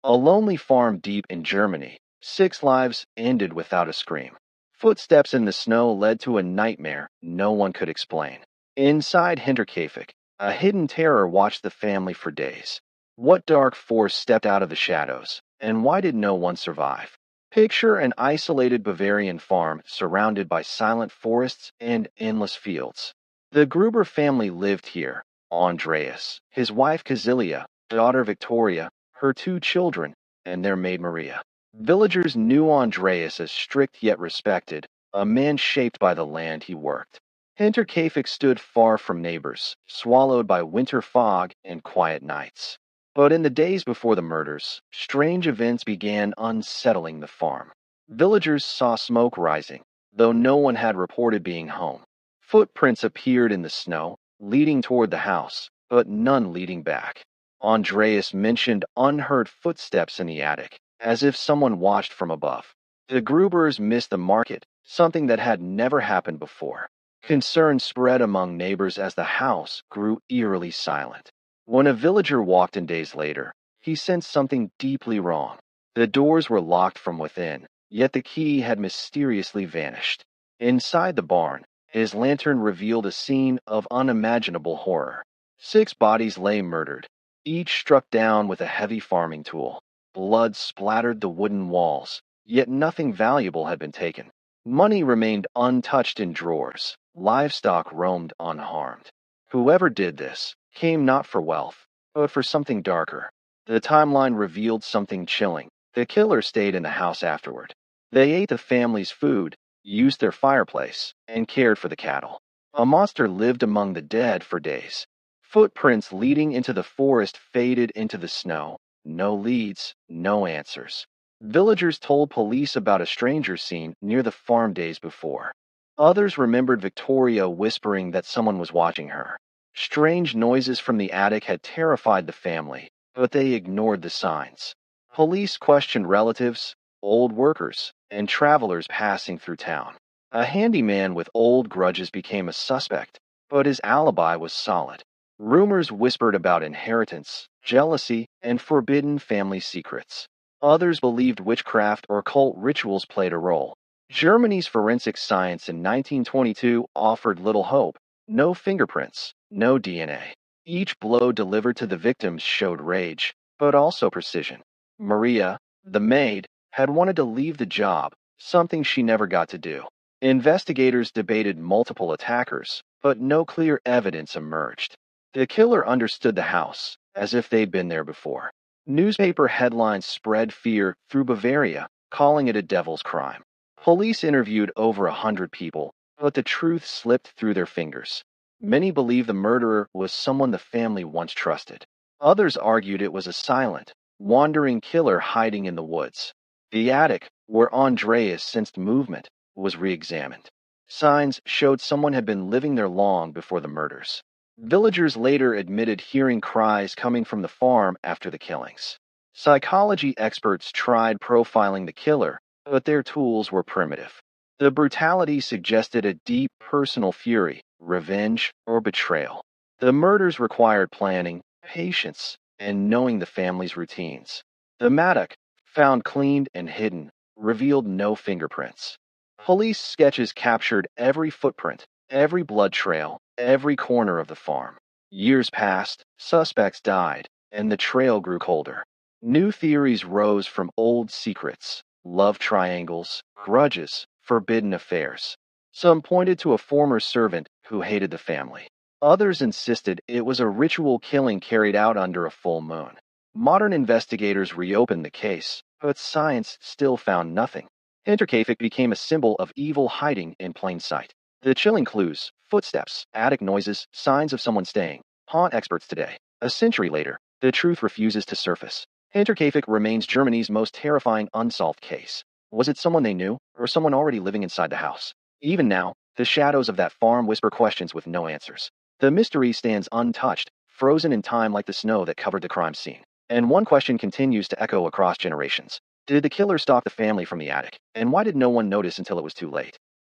A lonely farm deep in Germany. 6 lives ended without a scream. Footsteps in the snow led to a nightmare no one could explain. Inside Hinterkaifeck, a hidden terror watched the family for days. What dark force stepped out of the shadows, and why did no one survive? Picture an isolated Bavarian farm surrounded by silent forests and endless fields. The Gruber family lived here. Andreas, his wife Kazilia, daughter Victoria, her 2 children, and their maid Maria. Villagers knew Andreas as strict yet respected, a man shaped by the land he worked. Hinterkaifeck stood far from neighbors, swallowed by winter fog and quiet nights. But in the days before the murders, strange events began unsettling the farm. Villagers saw smoke rising, though no one had reported being home. Footprints appeared in the snow, leading toward the house, but none leading back. Andreas mentioned unheard footsteps in the attic, as if someone watched from above. The Grubers missed the market, something that had never happened before. Concern spread among neighbors as the house grew eerily silent. When a villager walked in days later, he sensed something deeply wrong. The doors were locked from within, yet the key had mysteriously vanished. Inside the barn, his lantern revealed a scene of unimaginable horror. 6 bodies lay murdered, each struck down with a heavy farming tool. Blood splattered the wooden walls, yet nothing valuable had been taken. Money remained untouched in drawers. Livestock roamed unharmed. Whoever did this came not for wealth, but for something darker. The timeline revealed something chilling. The killer stayed in the house afterward. They ate the family's food, used their fireplace, and cared for the cattle. A monster lived among the dead for days. Footprints leading into the forest faded into the snow. No leads, no answers. Villagers told police about a stranger seen near the farm days before. Others remembered Victoria whispering that someone was watching her. Strange noises from the attic had terrified the family, but they ignored the signs. Police questioned relatives, old workers, and travelers passing through town. A handyman with old grudges became a suspect, but his alibi was solid. Rumors whispered about inheritance, jealousy, and forbidden family secrets. Others believed witchcraft or cult rituals played a role. Germany's forensic science in 1922 offered little hope. No fingerprints, no DNA. Each blow delivered to the victims showed rage, but also precision. Maria, the maid, had wanted to leave the job, something she never got to do. Investigators debated multiple attackers, but no clear evidence emerged. The killer understood the house, as if they'd been there before. Newspaper headlines spread fear through Bavaria, calling it a devil's crime. Police interviewed over 100 people, but the truth slipped through their fingers. Many believe the murderer was someone the family once trusted. Others argued it was a silent, wandering killer hiding in the woods. The attic, where Andreas sensed movement, was re-examined. Signs showed someone had been living there long before the murders. Villagers later admitted hearing cries coming from the farm after the killings. Psychology experts tried profiling the killer, but their tools were primitive. The brutality suggested a deep personal fury, revenge, or betrayal. The murders required planning, patience, and knowing the family's routines. The mattock, found cleaned and hidden, revealed no fingerprints. Police sketches captured every footprint, every blood trail, every corner of the farm. Years passed, suspects died, and the trail grew colder. New theories rose from old secrets, love triangles, grudges, forbidden affairs. Some pointed to a former servant who hated the family. Others insisted it was a ritual killing carried out under a full moon. Modern investigators reopened the case, but science still found nothing. Hinterkaifeck became a symbol of evil hiding in plain sight. The chilling clues, footsteps, attic noises, signs of someone staying, haunt experts today. A century later, the truth refuses to surface. Hinterkaifeck remains Germany's most terrifying unsolved case. Was it someone they knew, or someone already living inside the house? Even now, the shadows of that farm whisper questions with no answers. The mystery stands untouched, frozen in time like the snow that covered the crime scene. And one question continues to echo across generations. Did the killer stalk the family from the attic? And why did no one notice until it was too late?